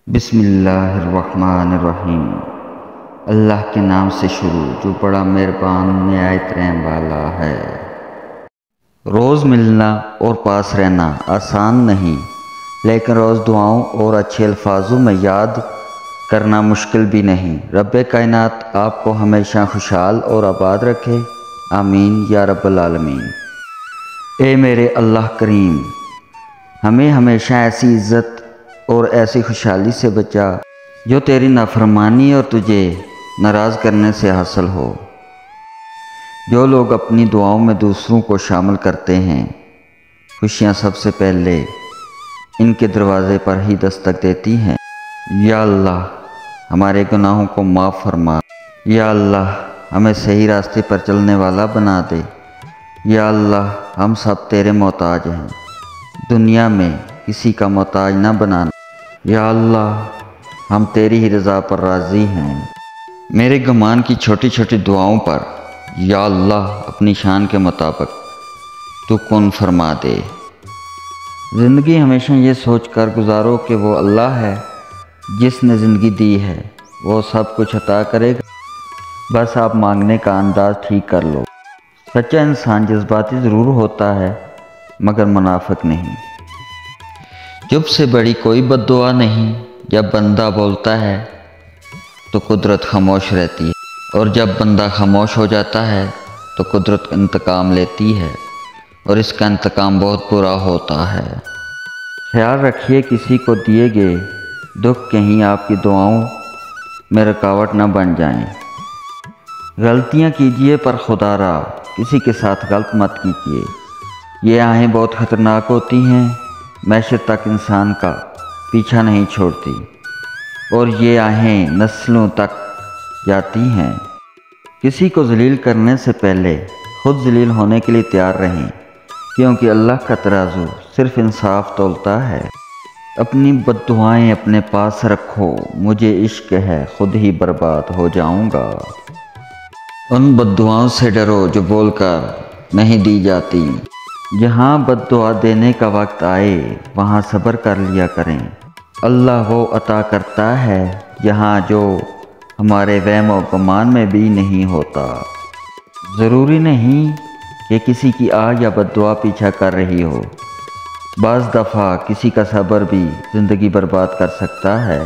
بسم اللہ الرحمن الرحیم۔ اللہ کے نام سے شروع جو بڑا مہربان نہایت رحم والا ہے۔ روز ملنا اور پاس رہنا آسان نہیں، لیکن روز دعاؤں اور اچھے الفاظوں میں یاد کرنا مشکل بھی نہیں۔ رب کائنات آپ کو ہمیشہ خوشحال اور آباد رکھے، آمین یا رب العالمین۔ اے میرے اللہ کریم، ہمیں ہمیشہ ایسی عزت اور ایسی خوشحالی سے بچا جو تیری نافرمانی اور تجھے ناراض کرنے سے حاصل ہو۔ جو لوگ اپنی دعاؤں میں دوسروں کو شامل کرتے ہیں، خوشیاں سب سے پہلے ان کے دروازے پر ہی دستک دیتی ہیں۔ یا اللہ ہمارے گناہوں کو معاف فرما، یا اللہ ہمیں صحیح راستے پر چلنے والا بنا دے۔ یا اللہ ہم سب تیرے محتاج ہیں، دنیا میں کسی کا محتاج نہ بنانا۔ یا اللہ ہم تیری ہی رضا پر راضی ہیں۔ میرے گمان کی چھوٹی چھوٹی دعاؤں پر یا اللہ اپنی شان کے مطابق تو کن فرما دے۔ زندگی ہمیشہ یہ سوچ کر گزارو کہ وہ اللہ ہے جس نے زندگی دی ہے، وہ سب کچھ عطا کرے گا، بس آپ مانگنے کا انداز ٹھیک کر لو۔ سچا انسان جذباتی ضرور ہوتا ہے مگر منافق نہیں۔ چپ سے بڑی کوئی بد دعا نہیں۔ جب بندہ بولتا ہے تو قدرت خاموش رہتی ہے، اور جب بندہ خاموش ہو جاتا ہے تو قدرت انتقام لیتی ہے، اور اس کا انتقام بہت برا ہوتا ہے۔ خیال رکھیے کسی کو دیے گئے دکھ کہیں آپ کی دعاؤں میں رکاوٹ نہ بن جائیں۔ غلطیاں کیجئے پر خدا را کسی کے ساتھ غلط مت کیجئے۔ یہ آہیں بہت خطرناک ہوتی ہیں، معیشت تک انسان کا پیچھا نہیں چھوڑتی، اور یہ آہیں نسلوں تک جاتی ہیں۔ کسی کو ذلیل کرنے سے پہلے خود ذلیل ہونے کے لیے تیار رہیں، کیونکہ اللہ کا ترازو صرف انصاف تولتا ہے۔ اپنی بد دعائیں اپنے پاس رکھو، مجھے عشق ہے خود ہی برباد ہو جاؤں گا۔ ان بد دعاؤں سے ڈرو جو بول کر نہیں دی جاتی۔ جہاں بد دعا دینے کا وقت آئے وہاں صبر کر لیا کریں۔ اللہ وہ عطا کرتا ہے جہاں جو ہمارے وہم و گمان میں بھی نہیں ہوتا۔ ضروری نہیں کہ کسی کی آہ یا بد دعا پیچھا کر رہی ہو، بعض دفعہ کسی کا صبر بھی زندگی برباد کر سکتا ہے۔